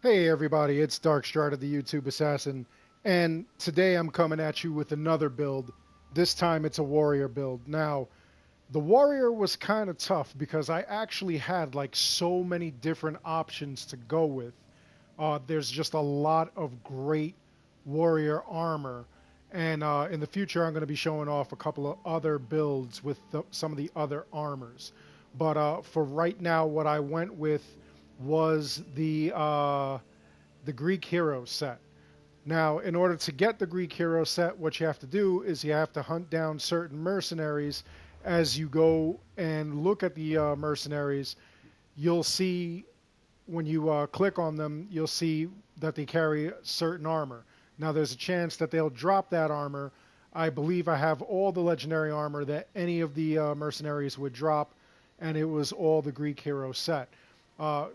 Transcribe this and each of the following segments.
Hey everybody, it's Darkstride of the YouTube Assassin, and today I'm coming at you with another build. This time it's a warrior build. Now, the warrior was kind of tough because I actually had like so many different options to go with. There's just a lot of great warrior armor, and in the future I'm going to be showing off a couple of other builds with some of the other armors. But for right now, what I went with was the Greek hero set. Now, in order to get the Greek hero set, what you have to do is you have to hunt down certain mercenaries. As you go and look at the mercenaries, you'll see when you click on them, you'll see that they carry certain armor. Now, there's a chance that they'll drop that armor. I believe I have all the legendary armor that any of the mercenaries would drop, and it was all the Greek hero set. Uh,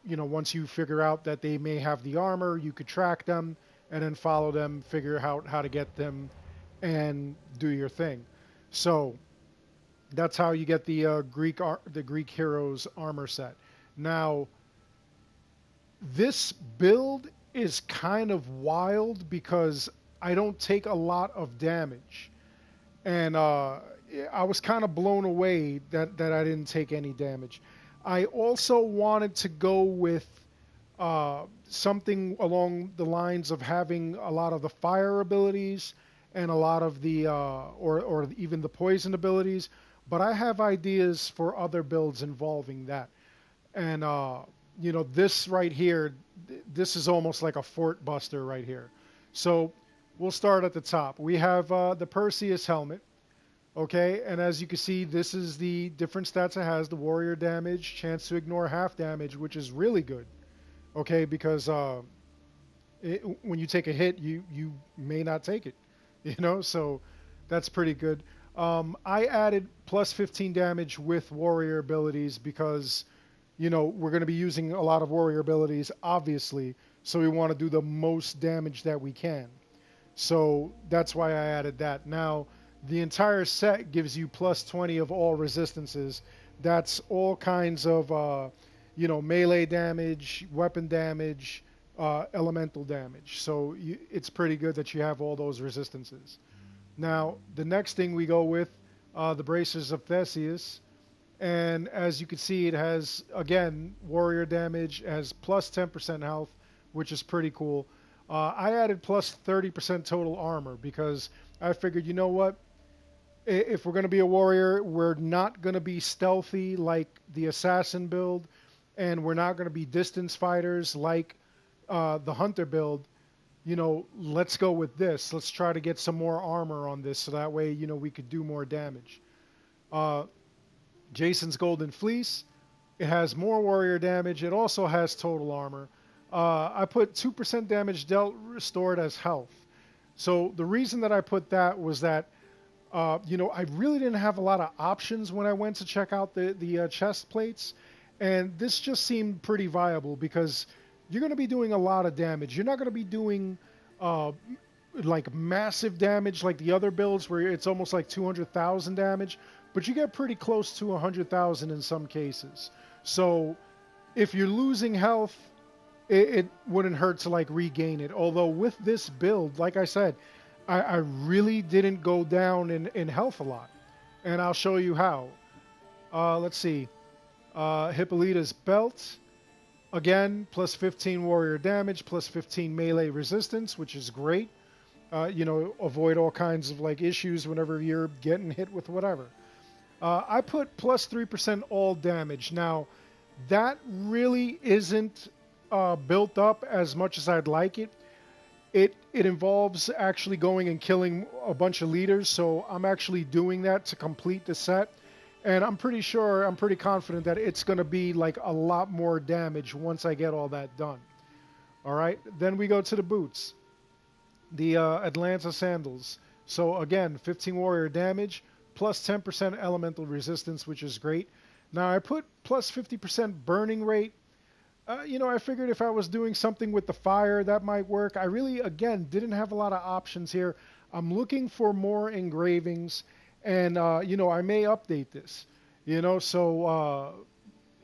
once you figure out that they may have the armor, you could track them and then follow them, figure out how to get them, and do your thing. So that's how you get the the Greek heroes armor set. Now, this build is kind of wild because I don't take a lot of damage, and I was kind of blown away that I didn't take any damage. I also wanted to go with something along the lines of having a lot of the fire abilities and a lot of the or even the poison abilities, but I have ideas for other builds involving that. And this right here, this is almost like a fort buster right here. So we'll start at the top. We have the Perseus helmet. Okay, and as you can see, this is the different stats it has: the warrior damage, chance to ignore half damage, which is really good. Okay, because when you take a hit, you may not take it. So that's pretty good. I added plus 15 damage with warrior abilities because we're going to be using a lot of warrior abilities, obviously. So we want to do the most damage that we can. So that's why I added that. Now, the entire set gives you plus 20 of all resistances. That's all kinds of, melee damage, weapon damage, elemental damage. So it's pretty good that you have all those resistances. Now, the next thing we go with, the Bracers of Theseus. And as you can see, it has, again, warrior damage, has plus 10% health, which is pretty cool. I added plus 30% total armor because I figured, you know what? If we're going to be a warrior, we're not going to be stealthy like the assassin build, and we're not going to be distance fighters like the hunter build. Let's go with this. Let's try to get some more armor on this so that way, we could do more damage. Uh, Jason's Golden Fleece. It has more warrior damage. It also has total armor. I put 2% damage dealt restored as health. So the reason that I put that was that I really didn't have a lot of options when I went to check out the chest plates, and this just seemed pretty viable because you're going to be doing a lot of damage. You're not going to be doing uh, like massive damage like the other builds where it's almost like 200,000 damage, but you get pretty close to 100,000 in some cases. So if you're losing health, it wouldn't hurt to like regain it. Although with this build, like I said, I really didn't go down in health a lot, and I'll show you how. Let's see. Hippolyta's belt. Again, plus 15 warrior damage, plus 15 melee resistance, which is great. Avoid all kinds of like issues whenever you're getting hit with whatever. I put plus 3% all damage. Now, that really isn't built up as much as I'd like it. It involves actually going and killing a bunch of leaders, so I'm actually doing that to complete the set. And I'm pretty confident that it's going to be like a lot more damage once I get all that done. All right, then we go to the boots, the Atlanta sandals. So again, 15 warrior damage, plus 10% elemental resistance, which is great. Now I put plus 50% burning rate. I figured if I was doing something with the fire, that might work. I really, again, didn't have a lot of options here. I'm looking for more engravings, and I may update this. So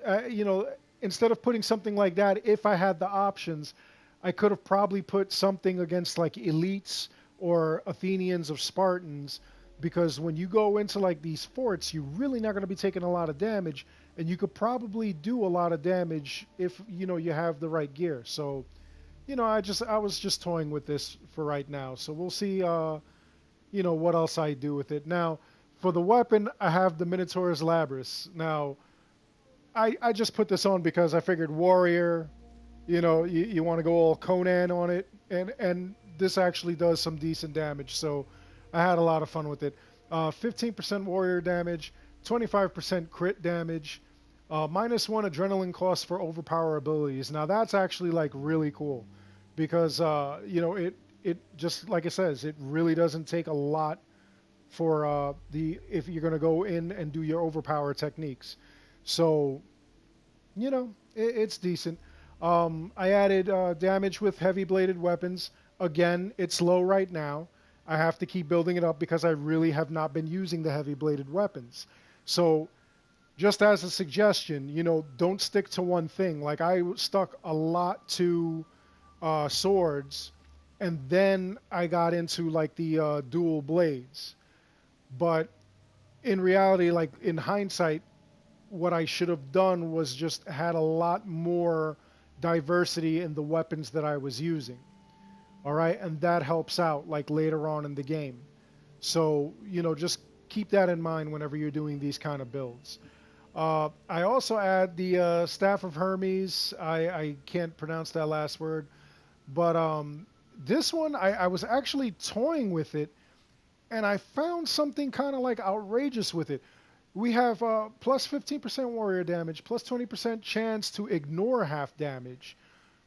uh, you know, instead of putting something like that, if I had the options, I could have probably put something against like elites or Athenians of Spartans, because when you go into like these forts, you're really not going to be taking a lot of damage, and you could probably do a lot of damage if you have the right gear. So I was just toying with this for right now. So we'll see what else I do with it. Now, for the weapon, I have the Minotaur's Labrys. Now, I just put this on because I figured warrior, you want to go all Conan on it, and this actually does some decent damage. So I had a lot of fun with it. 15% warrior damage, 25% crit damage, -1 adrenaline cost for overpower abilities. Now that's actually like really cool, because it just like it says, it really doesn't take a lot for if you're going to go in and do your overpower techniques. So it's decent. I added damage with heavy bladed weapons. Again, it's low right now. I have to keep building it up because I really have not been using the heavy bladed weapons. So just as a suggestion, don't stick to one thing. Like I stuck a lot to swords, and then I got into like the dual blades. But in reality, like in hindsight, what I should have done was just had a lot more diversity in the weapons that I was using. All right, and that helps out like later on in the game. So just keep that in mind whenever you're doing these kind of builds. I also add the Staff of Hermes. I can't pronounce that last word, but this one I was actually toying with it, and I found something kind of like outrageous with it. We have plus 15% warrior damage, plus 20% chance to ignore half damage,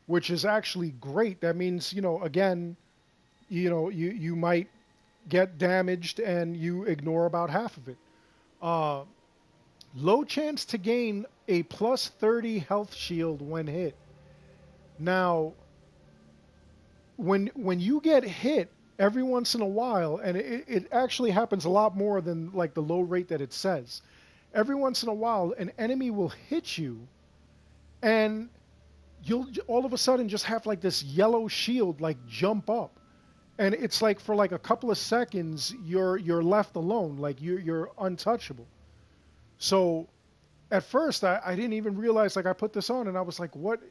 which is actually great. That means, again, you might get damaged and you ignore about half of it. Low chance to gain a plus 30 health shield when hit. Now, when you get hit every once in a while, and it actually happens a lot more than like the low rate that it says. Every once in a while, an enemy will hit you, and you'll all of a sudden just have like this yellow shield like jump up, and it's like for like a couple of seconds you're left alone, like you're untouchable. So at first I didn't even realize, like I put this on and I was like, what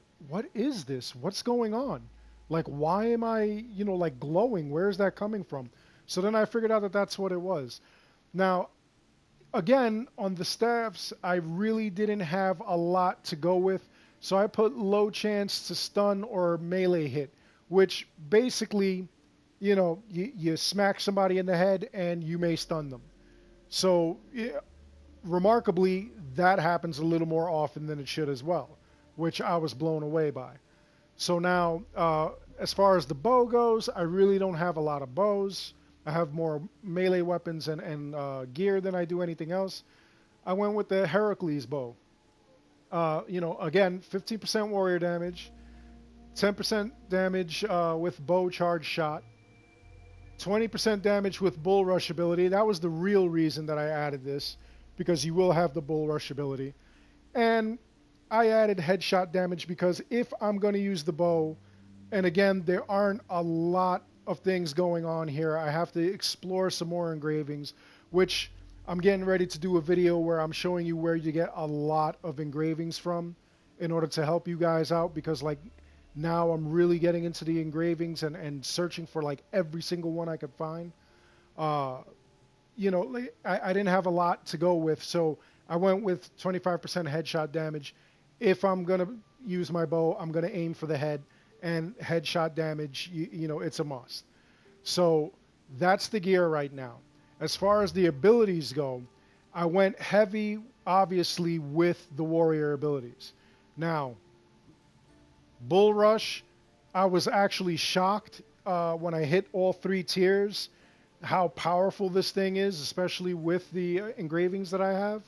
is this? What's going on? Like, why am I, like glowing? Where is that coming from? So then I figured out that that's what it was. Now, again, on the staffs, I really didn't have a lot to go with. So I put low chance to stun or melee hit, which basically, you smack somebody in the head and you may stun them. So remarkably, that happens a little more often than it should as well, which I was blown away by. So now, as far as the bow goes, I really don't have a lot of bows. I have more melee weapons and gear than I do anything else. I went with the Heracles bow. Again, 15% warrior damage, 10% damage with bow charge shot, 20% damage with bull rush ability. That was the real reason that I added this, because you will have the bull rush ability. And I added headshot damage because if I'm going to use the bow, and again, there aren't a lot of things going on here. I have to explore some more engravings, which I'm getting ready to do a video where I'm showing you where you get a lot of engravings from in order to help you guys out, because like now I'm really getting into the engravings and searching for like every single one I could find. I didn't have a lot to go with, so I went with 25% headshot damage. If I'm going to use my bow, I'm going to aim for the head, and headshot damage, it's a must. So that's the gear right now. As far as the abilities go, I went heavy, obviously, with the warrior abilities. Now, Bull Rush, I was actually shocked when I hit all 3 tiers, how powerful this thing is, especially with the engravings that I have.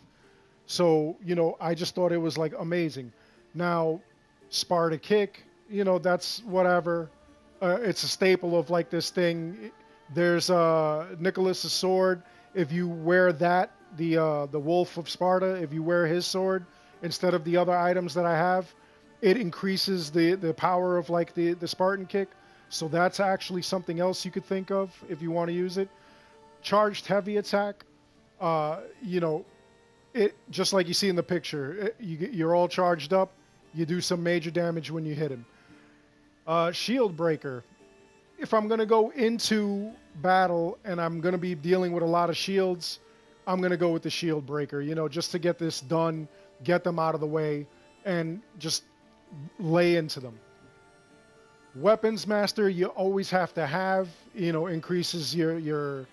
So, I just thought it was like amazing. Now, Sparta Kick, that's whatever. It's a staple of like this thing. There's Nicholas's sword. If you wear that, the Wolf of Sparta, if you wear his sword, instead of the other items that I have. It increases the power of like the Spartan kick. So that's actually something else you could think of if you want to use it. Charged heavy attack. You know, it just like you see in the picture. You're all charged up. You do some major damage when you hit him. Shield breaker. If I'm going to go into battle and I'm going to be dealing with a lot of shields, I'm going to go with the shield breaker, you know, just to get this done, get them out of the way, and just lay into them. Weapons master, you always have to have, you know, increases your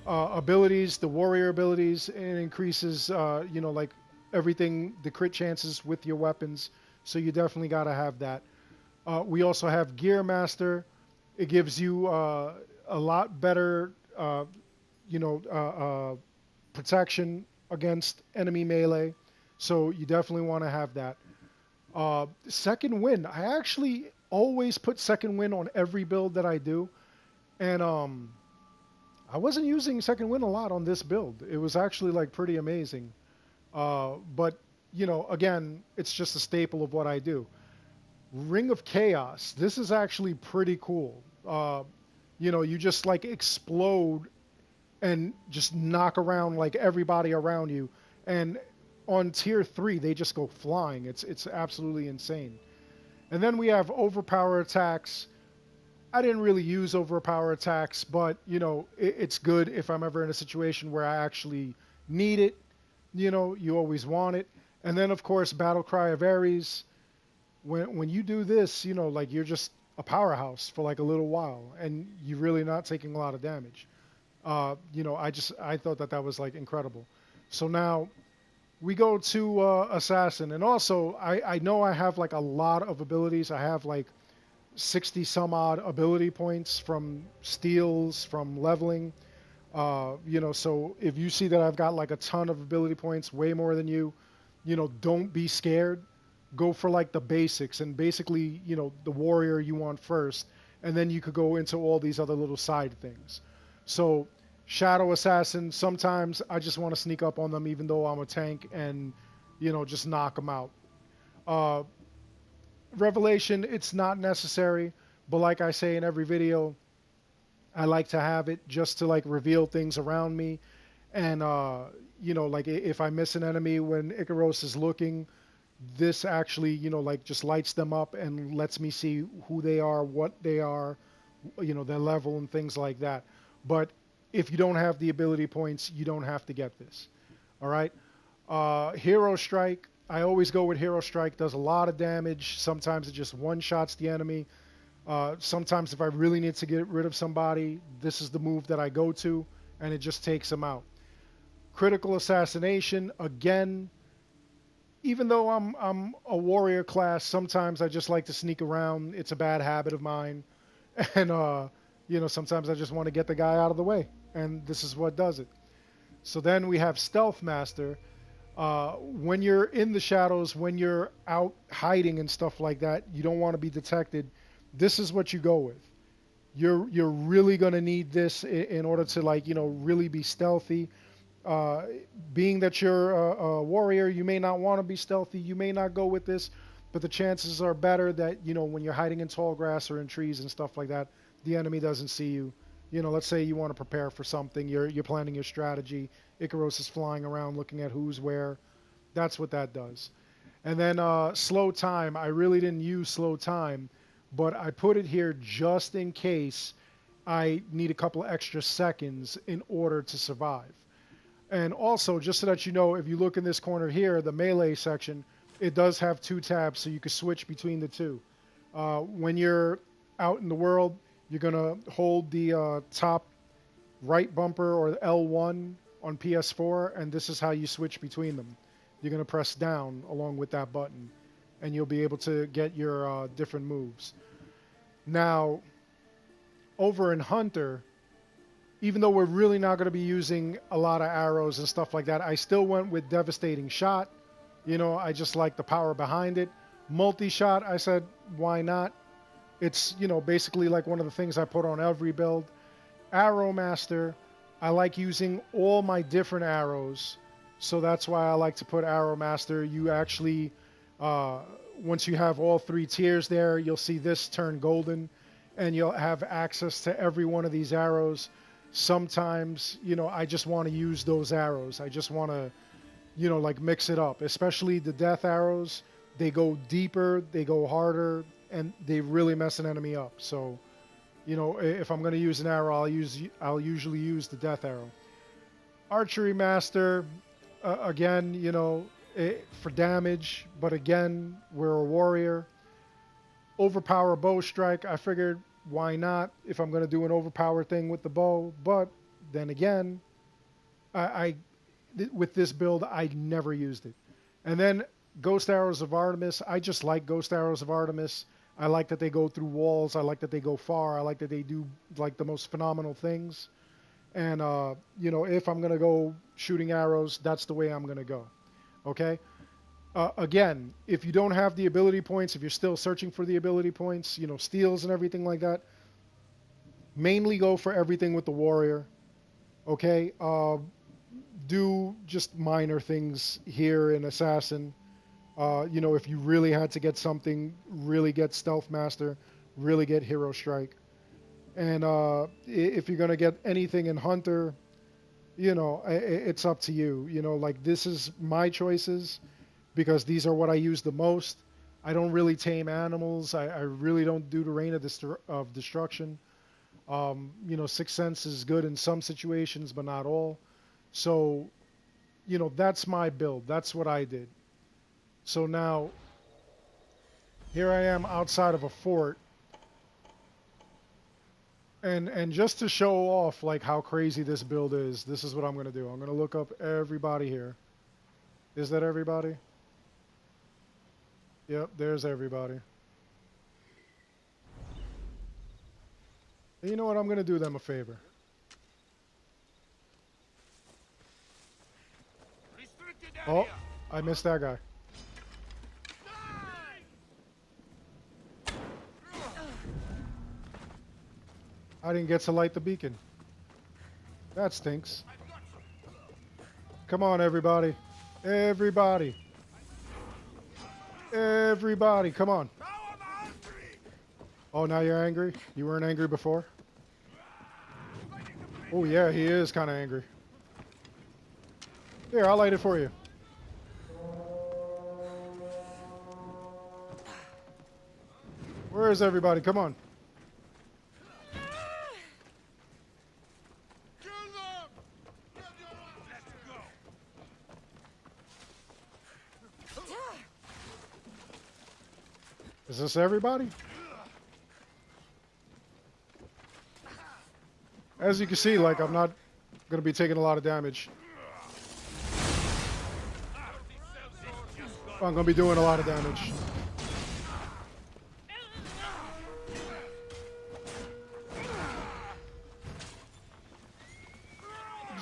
abilities, the warrior abilities, and increases, you know, like everything, the crit chances with your weapons. So you definitely got to have that. We also have gear master. It gives you a lot better, you know, protection against enemy melee. So you definitely want to have that. Second wind. I actually always put second wind on every build that I do. And I wasn't using second wind a lot on this build. It was actually like pretty amazing. But, you know, again, it's just a staple of what I do. Ring of Chaos. This is actually pretty cool. You know, you just like explode and just knock around like everybody around you. And on tier 3, they just go flying. It's absolutely insane. And then we have overpower attacks. I didn't really use overpower attacks, but, you know, it's good if I'm ever in a situation where I actually need it. You know, you always want it. And then, of course, Battle Cry of Ares. When you do this, you know, like you're just a powerhouse for like a little while, and you're really not taking a lot of damage. You know, I thought that was like incredible. So now we go to Assassin, and also I know I have like a lot of abilities. I have like 60 some odd ability points from steals, from leveling. You know, so if you see that I've got like a ton of ability points, way more than you, you know, don't be scared. Go for like the basics, and basically, you know, the warrior you want first, and then you could go into all these other little side things. So Shadow Assassin, sometimes I just want to sneak up on them even though I'm a tank, and, you know, just knock them out. Revelation, it's not necessary, but like I say in every video, I like to have it just to like reveal things around me. And you know, like if I miss an enemy when Icaros is looking, this actually, you know, like just lights them up and lets me see who they are, what they are, you know, their level and things like that. But if you don't have the ability points, you don't have to get this. All right. Hero Strike. I always go with Hero Strike. Does a lot of damage. Sometimes it just one-shots the enemy. Sometimes if I really need to get rid of somebody, this is the move that I go to, and it just takes them out. Critical Assassination. Again, even though I'm a warrior class, sometimes I just like to sneak around. It's a bad habit of mine. And, you know, sometimes I just want to get the guy out of the way. And this is what does it. So then we have Stealth Master. When you're in the shadows, when you're out hiding and stuff like that, you don't want to be detected. This is what you go with. You're really going to need this in order to, like, you know, really be stealthy. Being that you're a warrior, you may not want to be stealthy. You may not go with this, but the chances are better that, you know, when you're hiding in tall grass or in trees and stuff like that, the enemy doesn't see you. You know, let's say you want to prepare for something. You're planning your strategy. Icaros is flying around looking at who's where. That's what that does. And then slow time. I really didn't use slow time, but I put it here just in case I need a couple of extra seconds in order to survive. And also, just so that you know, if you look in this corner here, the melee section, it does have 2 tabs, so you can switch between the 2. When you're out in the world, you're going to hold the top right bumper, or L1 on PS4, and this is how you switch between them. You're going to press down along with that button, and you'll be able to get your different moves. Now, over in Hunter, even though we're really not going to be using a lot of arrows and stuff like that, I still went with Devastating Shot. You know, I just like the power behind it. Multi-shot, I said, why not? It's, you know, basically like one of the things I put on every build. Arrow Master, I like using all my different arrows So that's why I like to put Arrow Master. You actually, uh, once you have all 3 tiers there, you'll see this turn golden, and you'll have access to every one of these arrows. Sometimes, I just want to use those arrows. I just want to, like mix it up. Especially the death arrows. They go deeper, they go harder, and they really mess an enemy up. So, if I'm going to use an arrow, I'll usually use the death arrow. Archery Master, again, for damage, but again, we're a warrior. Overpower bow strike, I figured why not if I'm going to do an overpower thing with the bow, but then again, with this build, I never used it. And then Ghost Arrows of Artemis, I just like Ghost Arrows of Artemis. I like that they go through walls. I like that they go far. I like that they do like the most phenomenal things. And, if I'm going to go shooting arrows, that's the way I'm going to go. Okay? Again, if you don't have the ability points, if you're still searching for the ability points, steals and everything like that, mainly go for everything with the warrior. Okay? Do just minor things here in Assassin. If you really had to get something, really get Stealth Master, really get Hero Strike. And if you're going to get anything in Hunter, it's up to you. Like this is my choices because these are what I use the most. I don't really tame animals. I really don't do the Rain of Destruction. Sixth Sense is good in some situations, but not all. So, that's my build. That's what I did. So now, here I am outside of a fort. And just to show off like how crazy this build is, this is what I'm going to do. I'm going to look up everybody here. Is that everybody? Yep, there's everybody. And you know what? I'm going to do them a favor. Oh, I missed that guy. I didn't get to light the beacon. That stinks. Come on, everybody. Everybody. Everybody, come on. Oh, now you're angry? You weren't angry before? Oh, yeah, he is kind of angry. Here, I'll light it for you. Where is everybody? Come on. Is this everybody? As you can see, like, I'm not going to be taking a lot of damage. I'm going to be doing a lot of damage.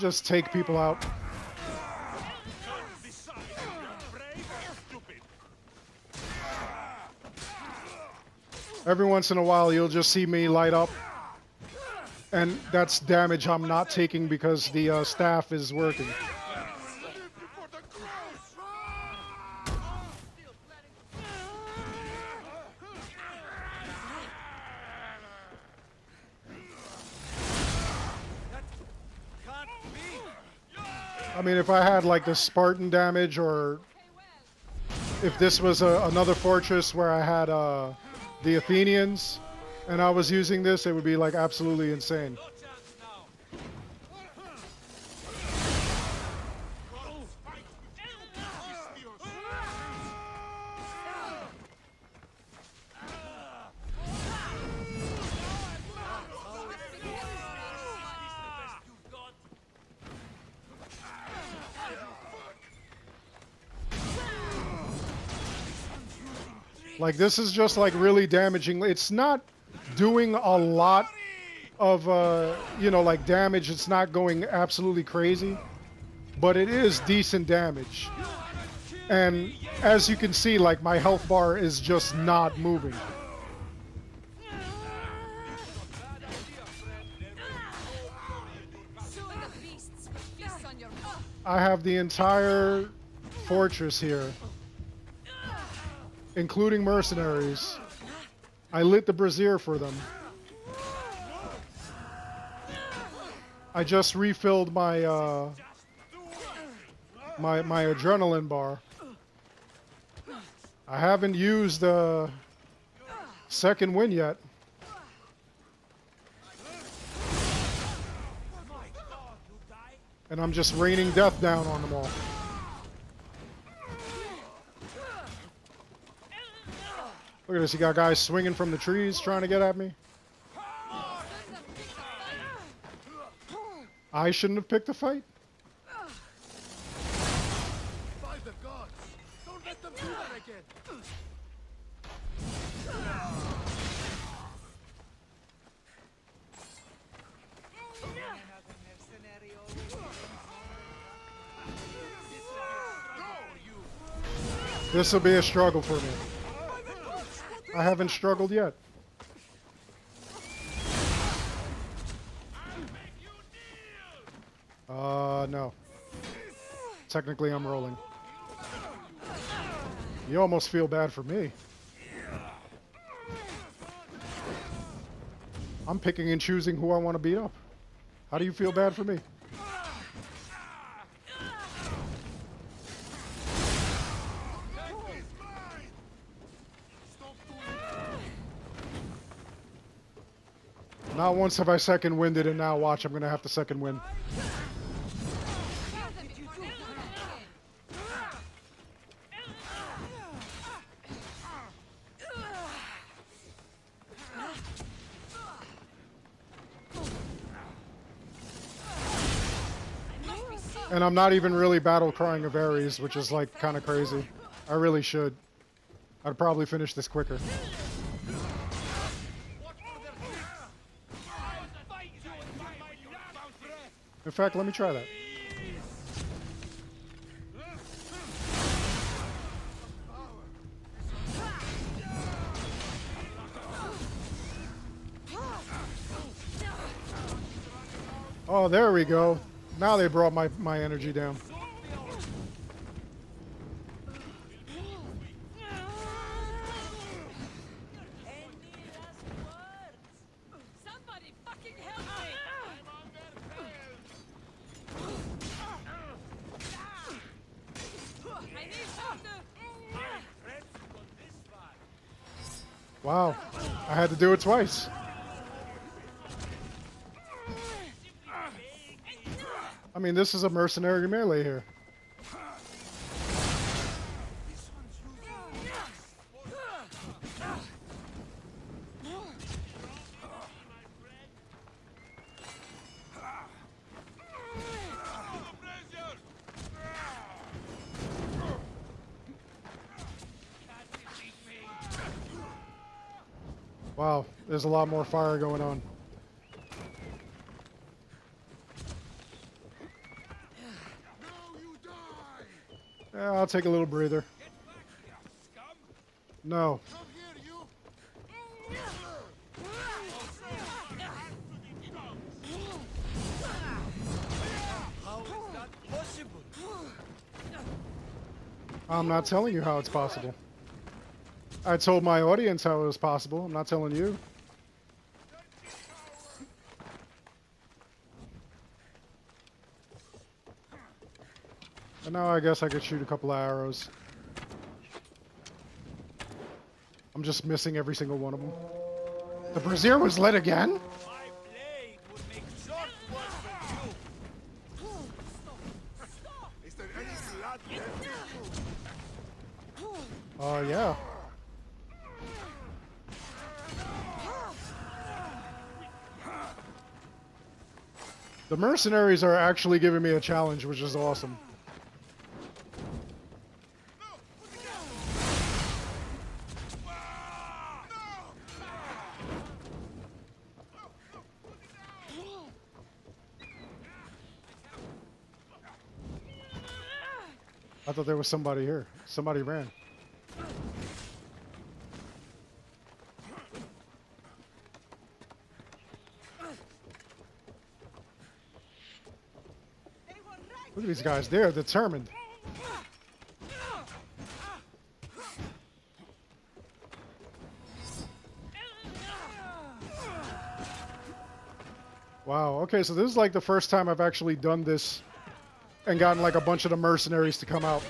Just take people out. Every once in a while, you'll just see me light up. And that's damage I'm not taking because the staff is working. I mean, if I had like the Spartan damage, or if this was another fortress where I had the Athenians and I was using this, it would be like absolutely insane. Like, this is just like really damaging. It's not doing a lot of like damage. It's not going absolutely crazy, but it is decent damage. And as you can see, like, my health bar is just not moving. I have the entire fortress here, including mercenaries. I lit the brazier for them. I just refilled my my adrenaline bar. I haven't used the second wind yet. And I'm just raining death down on them all. Look at this, you got guys swinging from the trees trying to get at me. I shouldn't have picked the fight. By the gods! Don't let them do that again! This will be a struggle for me. I haven't struggled yet. No. Technically, I'm rolling. You almost feel bad for me. I'm picking and choosing who I want to beat up. How do you feel bad for me? Not once have I second winded, and now watch, I'm going to have to second wind. And I'm not even really battle crying of Ares, which is like kind of crazy. I really should. I'd probably finish this quicker. In fact, let me try that. Oh, there we go. Now they brought my energy down. Wow, I had to do it twice. I mean, this is a mercenary melee here. Wow, there's a lot more fire going on. Yeah, I'll take a little breather. No. I'm not telling you how it's possible. I told my audience how it was possible. I'm not telling you. And now I guess I could shoot a couple of arrows. I'm just missing every single one of them. The brazier was lit again? Oh, yeah. The mercenaries are actually giving me a challenge, which is awesome. I thought there was somebody here. Somebody ran. Look at these guys. They're determined. Wow. Okay, so this is like the first time I've actually done this and gotten like a bunch of the mercenaries to come out.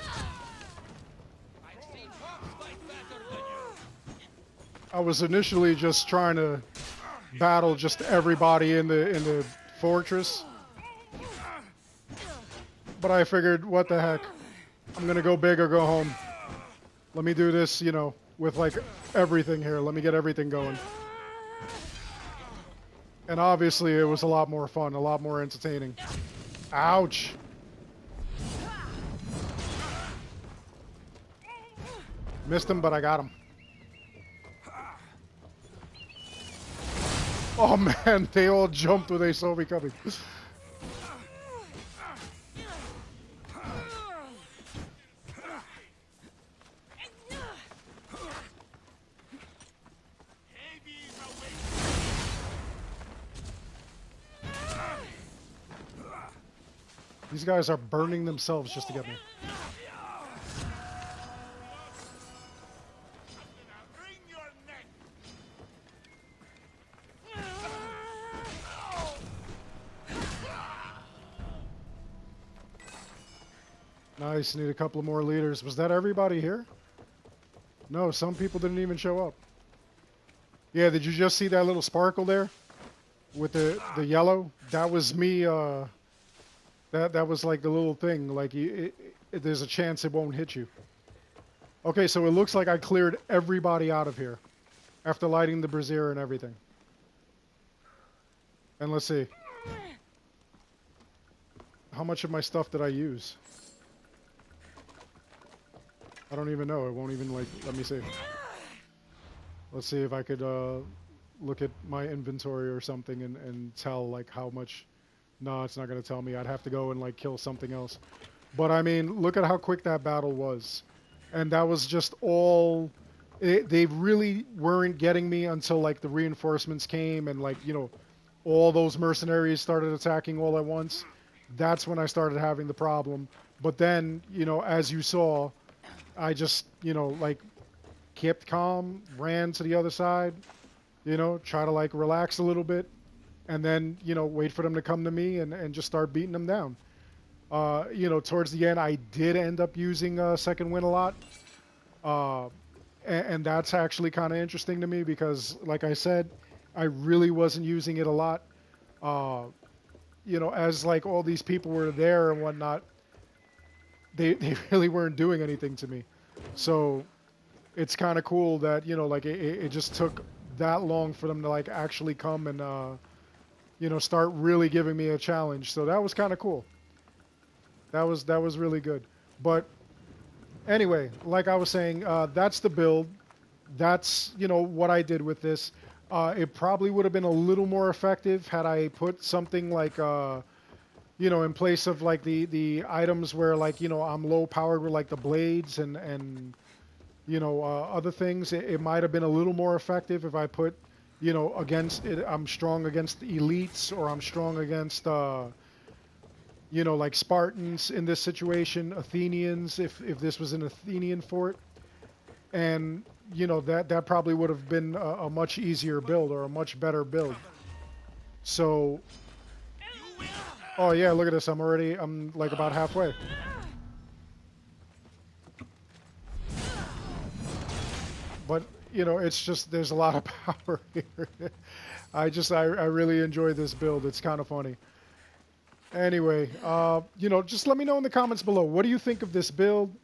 I was initially just trying to battle just everybody in the fortress. But I figured, what the heck? I'm gonna go big or go home. Let me do this, you know, with like everything here. Let me get everything going. And obviously it was a lot more fun, a lot more entertaining. Ouch! Missed him, but I got him. Oh man, they all jumped when they saw me coming. These guys are burning themselves just to get me. Nice, need a couple of more leaders. Was that everybody here? No, some people didn't even show up. Yeah, did you just see that little sparkle there? With the yellow? That was me, that was like the little thing, like there's a chance it won't hit you. Okay, so it looks like I cleared everybody out of here after lighting the brazier and everything. And let's see. How much of my stuff did I use? I don't even know. It won't even, like, let me see. Let's see if I could look at my inventory or something and tell, like, how much. No, it's not going to tell me. I'd have to go and, like, kill something else. But, I mean, look at how quick that battle was. And that was just all... They really weren't getting me until, like, the reinforcements came and, like, you know, all those mercenaries started attacking all at once. That's when I started having the problem. But then, you know, as you saw, I just, you know, like, kept calm, ran to the other side, you know, try to, like, relax a little bit. And then, you know, wait for them to come to me and just start beating them down. You know, towards the end, I did end up using Second Wind a lot. And that's actually kind of interesting to me because, like I said, I really wasn't using it a lot. You know, as, like, all these people were there and whatnot, they really weren't doing anything to me. So it's kind of cool that, you know, like, it just took that long for them to, like, actually come and, you know, start really giving me a challenge. So that was kind of cool. That was really good. But anyway, like I was saying, that's the build. That's, you know, what I did with this. It probably would have been a little more effective had I put something like, you know, in place of, like, the items where, like, you know, I'm low powered with, like, the blades and you know, other things. It might have been a little more effective if I put, you know, against it, I'm strong against elites, or I'm strong against, you know, like Spartans in this situation, Athenians, if this was an Athenian fort. And, you know, that probably would have been a much easier build, or a much better build. So, oh yeah, look at this. I'm like about halfway. But, you know, it's just, there's a lot of power here. I really enjoy this build. It's kind of funny. Anyway, you know, just let me know in the comments below. What do you think of this build?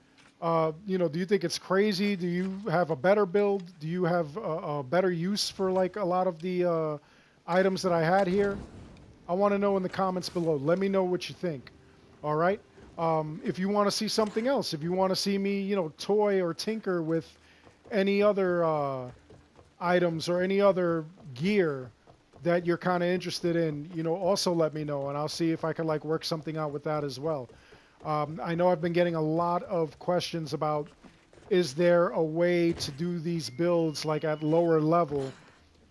You know, do you think it's crazy? Do you have a better build? Do you have a better use for, like, a lot of the items that I had here? I want to know in the comments below. Let me know what you think. All right? If you want to see something else, if you want to see me, you know, toy or tinker with any other items or any other gear that you're kind of interested in, you know, also let me know, and I'll see if I can, like, work something out with that as well. I know I've been getting a lot of questions about, is there a way to do these builds, like, at lower level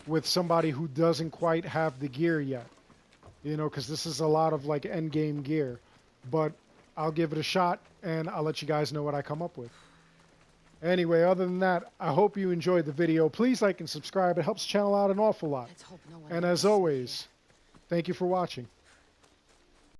with somebody who doesn't quite have the gear yet? You know, because this is a lot of, like, end game gear. But I'll give it a shot, and I'll let you guys know what I come up with. Anyway, other than that, I hope you enjoyed the video. Please like and subscribe. It helps the channel out an awful lot. Let's hope no one And else as is always, thank you for watching.